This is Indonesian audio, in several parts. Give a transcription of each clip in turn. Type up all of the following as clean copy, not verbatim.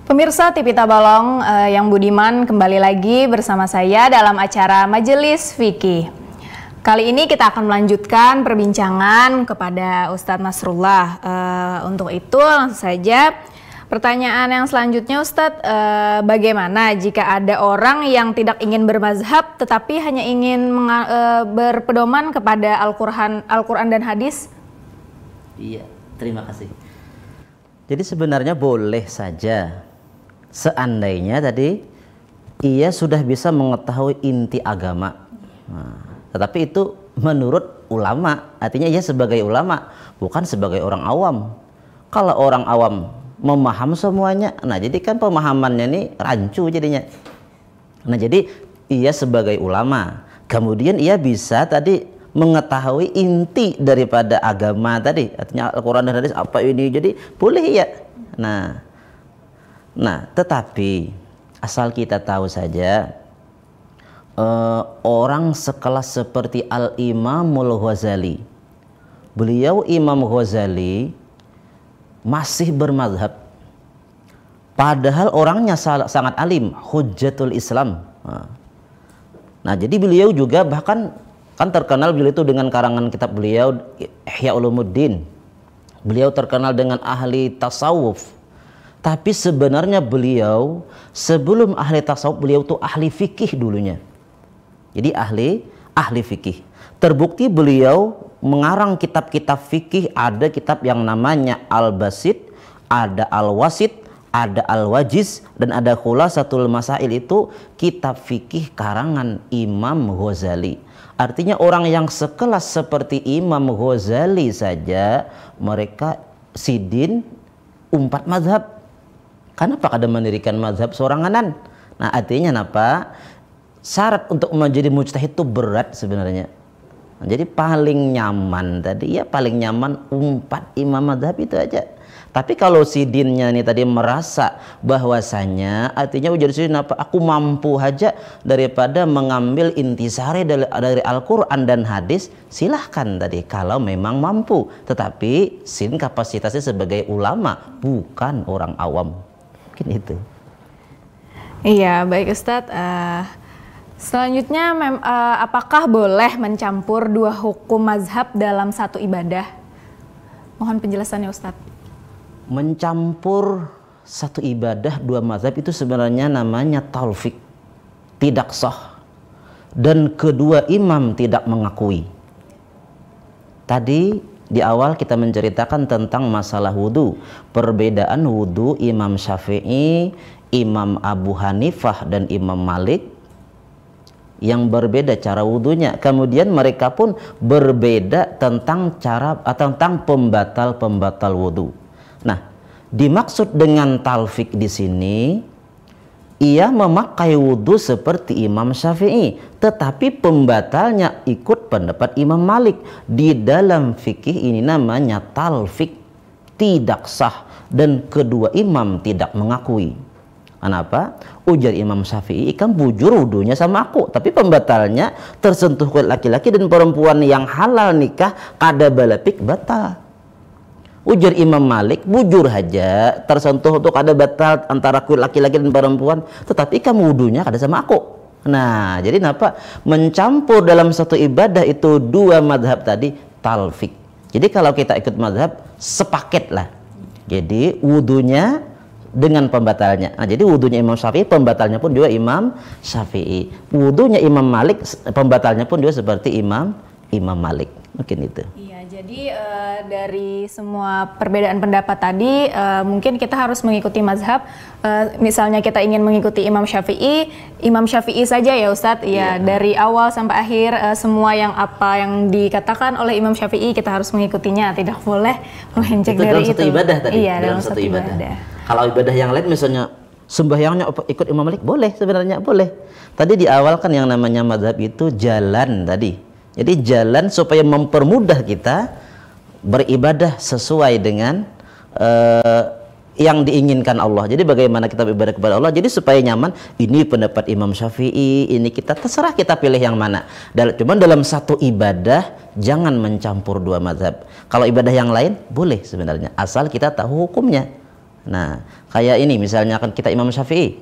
Pemirsa TV Tabalong yang budiman, kembali lagi bersama saya dalam acara Majelis Fikih. Kali ini kita akan melanjutkan perbincangan kepada Ustadz Nasrullah. Untuk itu langsung saja pertanyaan yang selanjutnya, Ustadz, bagaimana jika ada orang yang tidak ingin bermazhab tetapi hanya ingin berpedoman kepada Al-Quran dan hadis? Iya, terima kasih. Jadi sebenarnya boleh saja seandainya tadi ia sudah bisa mengetahui inti agama. Tetapi itu menurut ulama, artinya ia sebagai ulama, bukan sebagai orang awam. Kalau orang awam memaham semuanya, nah jadi kan pemahamannya ini rancu jadinya. Nah jadi ia sebagai ulama, kemudian ia bisa tadi mengetahui inti daripada agama tadi, artinya Al-Quran dan hadis apa ini, jadi boleh ya. Nah, tetapi asal kita tahu saja, orang sekelas seperti Al-Imamul Ghazali, beliau Imam Ghazali masih bermazhab, padahal orangnya sangat alim, hujjatul Islam. Nah, jadi beliau juga bahkan kan terkenal beliau itu dengan karangan kitab beliau Ihya Ulumuddin. Beliau terkenal dengan ahli tasawuf. Tapi sebenarnya beliau sebelum ahli tasawuf, beliau tuh ahli fikih dulunya. Jadi ahli fikih. Terbukti beliau mengarang kitab-kitab fikih, ada kitab yang namanya Al-Basit, ada Al-Wasit, ada Al-Wajiz, dan ada Khulasatul Masail. Itu kitab fikih karangan Imam Ghazali. Artinya orang yang sekelas seperti Imam Ghazali saja mereka sidin umpat mazhab. Kenapa kada mendirikan mazhab soranganan? Nah artinya apa? Syarat untuk menjadi mujtahid itu berat sebenarnya. Nah, jadi paling nyaman tadi ya paling nyaman umpat imam mazhab itu aja. Tapi kalau sidinnya nih tadi merasa bahwasanya artinya ujar sidin apa? Aku mampu aja daripada mengambil intisari dari Al-Quran dan hadis, silahkan tadi kalau memang mampu. Tetapi sin kapasitasnya sebagai ulama, bukan orang awam. Mungkin itu. Iya, baik Ustadz. Selanjutnya, apakah boleh mencampur dua hukum mazhab dalam satu ibadah? Mohon penjelasannya Ustadz. Mencampur satu ibadah dua mazhab itu sebenarnya namanya talfik, tidak sah, dan kedua imam tidak mengakui. Tadi di awal kita menceritakan tentang masalah wudhu, perbedaan wudhu Imam Syafi'i, Imam Abu Hanifah, dan Imam Malik yang berbeda cara wudhunya. Kemudian mereka pun berbeda tentang tentang pembatal wudhu. Nah, dimaksud dengan talfik di sini, ia memakai wudhu seperti Imam Syafi'i, tetapi pembatalnya ikut pendapat Imam Malik. Di dalam fikih ini namanya talfik, tidak sah, dan kedua imam tidak mengakui. Kenapa? Ujar Imam Syafi'i, kan bujur wudhunya sama aku, tapi pembatalnya tersentuh kulit laki-laki dan perempuan yang halal nikah kada balapik batal. Ujar Imam Malik, bujur aja tersentuh untuk ada batal antara kulit laki-laki dan perempuan, tetapi kamu wudhunya kada sama aku. Nah, jadi kenapa mencampur dalam satu ibadah itu dua madhab tadi talfik. Jadi kalau kita ikut madhab sepaket lah. Jadi wudhunya dengan pembatalnya. Nah, jadi wudhunya Imam Syafi'i, pembatalnya pun juga Imam Syafi'i. Wudhunya Imam Malik, pembatalnya pun juga seperti Imam Malik. Mungkin itu. Iya, jadi dari semua perbedaan pendapat tadi, mungkin kita harus mengikuti mazhab. Misalnya kita ingin mengikuti Imam Syafi'i saja ya Ustadz. Ya, dari awal sampai akhir semua yang dikatakan oleh Imam Syafi'i kita harus mengikutinya. Tidak boleh melenceng dari itu. Dalam satu ibadah tadi. Iya, dalam satu ibadah. Kalau ibadah yang lain misalnya sembahyangnya ikut Imam Malik, boleh sebenarnya, boleh. Tadi di awal kan yang namanya mazhab itu jalan tadi. Jadi jalan supaya mempermudah kita beribadah sesuai dengan yang diinginkan Allah. Jadi bagaimana kita beribadah kepada Allah, jadi supaya nyaman. Ini pendapat Imam Syafi'i, ini kita terserah kita pilih yang mana. Cuman dalam satu ibadah jangan mencampur dua mazhab. Kalau ibadah yang lain boleh sebenarnya, asal kita tahu hukumnya. Nah, kayak ini misalnya kan kita Imam Syafi'i.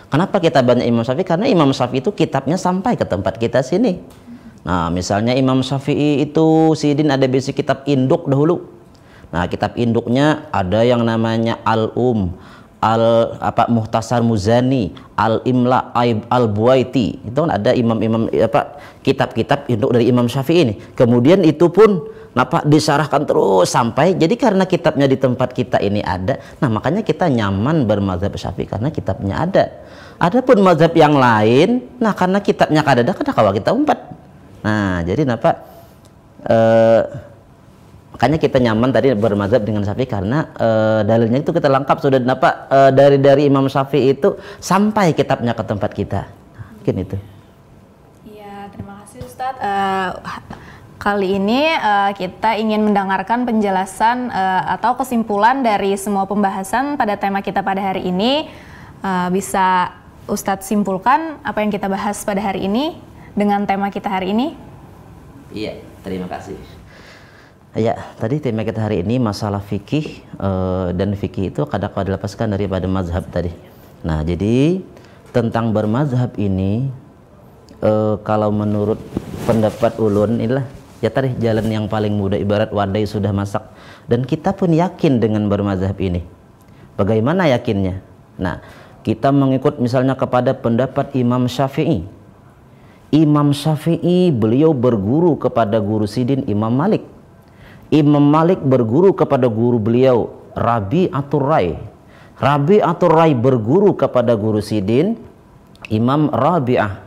Kenapa kita banyak Imam Syafi'i? Karena Imam Syafi'i itu kitabnya sampai ke tempat kita sini. Nah, misalnya Imam Syafi'i itu Sidin ada basic kitab induk dahulu. Nah, kitab induknya ada yang namanya Muhtasar Muzani, Al-Imla, Al-Buaiti. Itu kan ada imam-imam kitab-kitab induk dari Imam Syafi'i ini. Kemudian itu pun disyarahkan terus sampai, jadi karena kitabnya di tempat kita ini ada, nah makanya kita nyaman bermadzhab Syafi'i karena kitabnya ada. Adapun mazhab yang lain, nah karena kitabnya kada ada, kalau kita umpat. Nah, jadi makanya kita nyaman tadi bermadzhab dengan Syafi'i karena dalilnya itu kita lengkap sudah dari Imam Syafi'i itu sampai kitabnya ke tempat kita. Mungkin itu. Iya, terima kasih Ustadz. Kali ini kita ingin mendengarkan penjelasan atau kesimpulan dari semua pembahasan pada tema kita pada hari ini. Bisa Ustadz simpulkan apa yang kita bahas pada hari ini dengan tema kita hari ini? Iya, terima kasih. Ya, tadi tema kita hari ini masalah fikih, dan fikih itu kadang-kadang dilepaskan daripada mazhab tadi. Nah, jadi tentang bermazhab ini, kalau menurut pendapat ulun inilah ya tadi jalan yang paling mudah, ibarat wadai sudah masak, dan kita pun yakin dengan bermazhab ini. Bagaimana yakinnya? Nah, kita mengikut misalnya kepada pendapat Imam Syafi'i. Imam Syafi'i beliau berguru kepada guru Sidin Imam Malik. Imam Malik berguru kepada guru beliau Rabi'atul Rai. Rabi'atul Rai berguru kepada guru Sidin Imam Rabi'ah.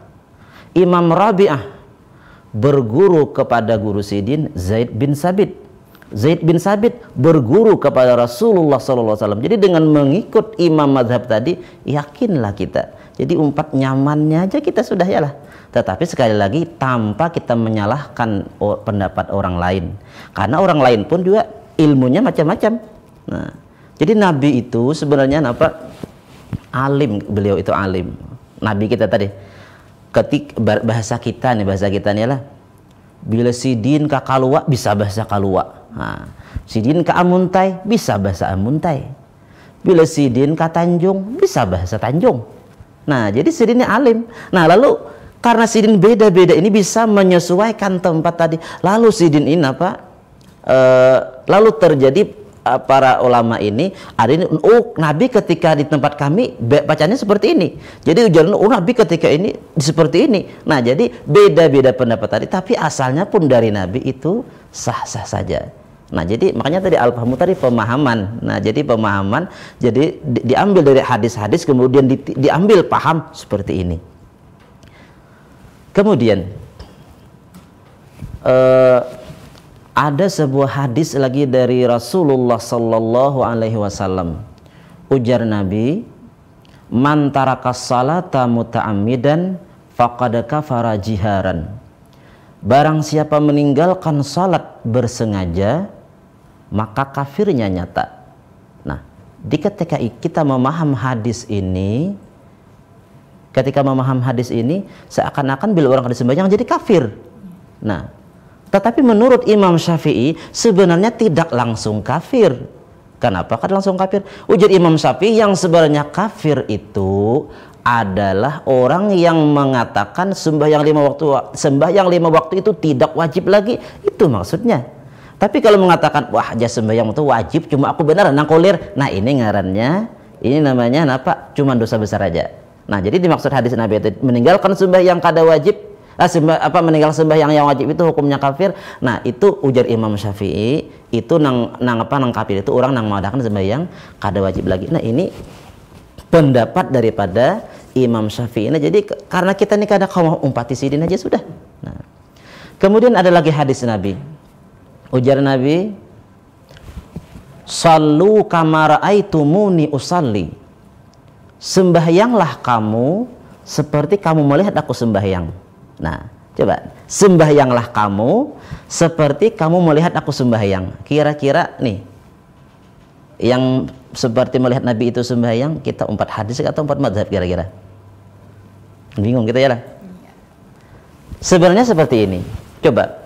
Imam Rabi'ah berguru kepada guru Sidin Zaid bin Sabit. Zaid bin Sabit berguru kepada Rasulullah SAW. Jadi dengan mengikut imam mazhab tadi, yakinlah kita. Jadi umpat nyamannya aja kita sudah yalah. Tetapi sekali lagi tanpa kita menyalahkan pendapat orang lain, karena orang lain pun juga ilmunya macam-macam. Nah, jadi Nabi itu sebenarnya alim, beliau itu alim. Nabi kita tadi, bahasa kita nih lah, bila Sidin ka Kalua bisa bahasa Kalua, nah, Sidin ka Amuntai bisa bahasa Amuntai, bila Sidin ka Tanjung bisa bahasa Tanjung. Nah, jadi Sidinnya alim. Nah, lalu karena Sidin beda-beda ini bisa menyesuaikan tempat tadi. Lalu Sidin ini lalu terjadi para ulama ini ada ini, Nabi ketika di tempat kami bacanya seperti ini. Jadi ujaran Nabi ketika ini seperti ini. Nah, jadi beda-beda pendapat tadi, tapi asalnya pun dari Nabi itu sah-sah saja. Nah, jadi makanya tadi al-fahmu tadi pemahaman. Nah, jadi pemahaman jadi diambil dari hadis-hadis kemudian diambil paham seperti ini. Kemudian ada sebuah hadis lagi dari Rasulullah Sallallahu Alaihi Wasallam. Ujar Nabi, "Man tarakas salata muta'ammidan faqad kafara jiharan." Barang siapa meninggalkan salat bersengaja, maka kafirnya nyata. Nah, ketika kita memaham hadis ini, seakan-akan bila orang disembelih jadi kafir. Nah, tetapi menurut Imam Syafi'i sebenarnya tidak langsung kafir. Kenapa kan langsung kafir? Ujar Imam Syafi'i yang sebenarnya kafir itu adalah orang yang mengatakan sembahyang 5 waktu itu tidak wajib lagi. Itu maksudnya. Tapi kalau mengatakan wah aja sembahyang itu wajib cuma aku benar nangkolir, nah ini ngarannya, ini namanya cuma dosa besar aja. Nah, jadi dimaksud hadis Nabi itu meninggalkan sembahyang kada wajib, meninggal sembahyang yang wajib itu hukumnya kafir. Nah, itu ujar Imam Syafi'i itu nang kafir itu orang nang mengadakan sembahyang kada wajib lagi. Nah, ini pendapat daripada Imam Syafi'i. Nah, jadi karena kita ini kada kaum umpati Sidin aja sudah. Nah, kemudian ada lagi hadis Nabi. Ujar Nabi, "Shallu kama ra'aitumuni usalli." Sembahyanglah kamu seperti kamu melihat aku sembahyang. Nah, coba sembahyanglah kamu seperti kamu melihat aku sembahyang. Kira-kira nih yang seperti melihat Nabi itu sembahyang, kita 4 hadis atau 4 mazhab kira-kira? Bingung kita ya lah. Sebenarnya seperti ini. Coba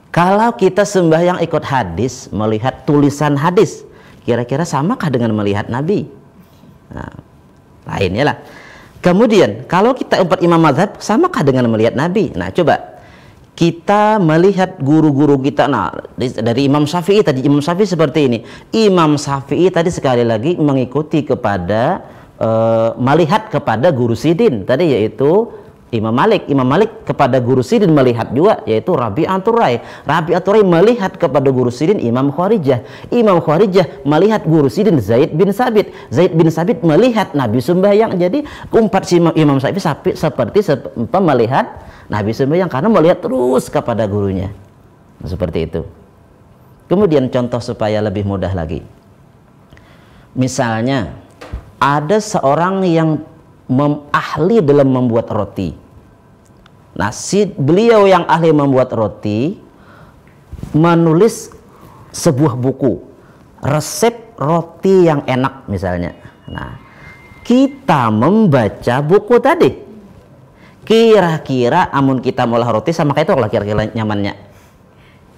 kalau kita sembahyang ikut hadis, melihat tulisan hadis, Kira-kira samakah dengan melihat Nabi? Nah, lainnya lah. Kemudian kalau kita empat imam mazhab, samakah dengan melihat Nabi? Nah, coba kita melihat guru-guru kita. Nah, dari Imam Syafi'i tadi, Imam Syafi'i seperti ini. Imam Syafi'i tadi sekali lagi mengikuti kepada melihat kepada guru sidin tadi, yaitu Imam Malik. Imam Malik kepada guru sidin melihat juga, yaitu Rabi'atul Rai. Rabi'atul Rai melihat kepada guru sidin Imam Kharijah. Imam Kharijah melihat guru sidin Zaid bin Sabit. Zaid bin Sabit melihat Nabi sembahyang. Jadi empat Imam Syafi'i seperti melihat Nabi sembahyang karena melihat terus kepada gurunya. Seperti itu. Kemudian contoh supaya lebih mudah lagi. Misalnya ada seorang yang ahli dalam membuat roti. Nah, beliau yang ahli membuat roti menulis sebuah buku resep roti yang enak misalnya. Nah, kita membaca buku tadi, kira-kira amun kita ngolah roti sama kayak itu lah, kira-kira nyamannya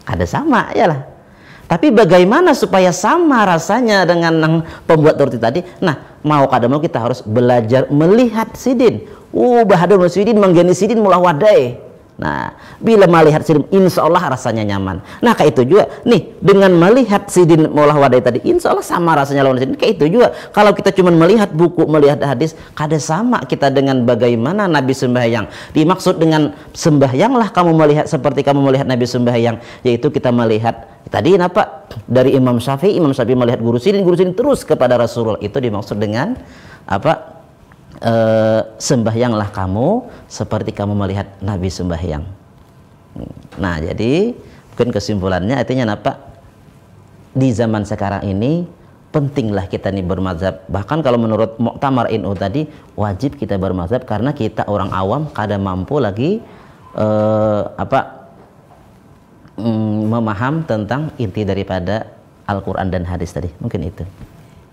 ada sama ya lah. Tapi bagaimana supaya sama rasanya dengan yang pembuat roti tadi? Nah, mau kada mau kita harus belajar melihat sidin. Bahadur sidin menggeni sidin mulah wadai. Nah, bila melihat sidin, insya Allah rasanya nyaman. Nah, kayak itu juga nih, dengan melihat sidin mulah wadai tadi, insya Allah sama rasanya lawan sidin. Kayak itu juga kalau kita cuma melihat buku, melihat hadis, kada sama kita dengan bagaimana Nabi sembahyang. Dimaksud dengan sembahyanglah kamu melihat seperti kamu melihat Nabi sembahyang, yaitu kita melihat tadi apa dari Imam Syafi'i melihat guru sidin terus kepada Rasulullah. Itu dimaksud dengan apa? Sembahyanglah kamu seperti kamu melihat Nabi sembahyang. Nah, jadi mungkin kesimpulannya artinya apa? Di zaman sekarang ini pentinglah kita nih bermazhab. Bahkan kalau menurut Muktamar NU tadi, wajib kita bermazhab karena kita orang awam kada mampu lagi memaham tentang inti daripada Al-Quran dan hadis tadi. Mungkin itu.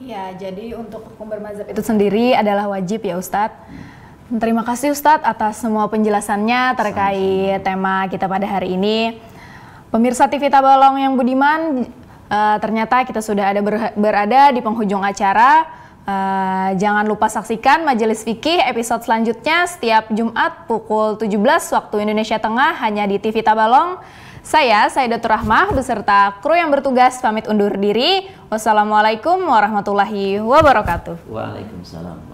Ya, jadi untuk hukum bermazhab itu sendiri adalah wajib ya Ustadz. Terima kasih Ustadz atas semua penjelasannya terkait tema kita pada hari ini. Pemirsa TV Tabalong yang budiman, ternyata kita sudah berada di penghujung acara. Jangan lupa saksikan Majelis Fikih episode selanjutnya setiap Jumat pukul 17 waktu Indonesia Tengah hanya di TV Tabalong. Saya Saidatul Rahmah beserta kru yang bertugas pamit undur diri. Wassalamualaikum warahmatullahi wabarakatuh. Waalaikumsalam.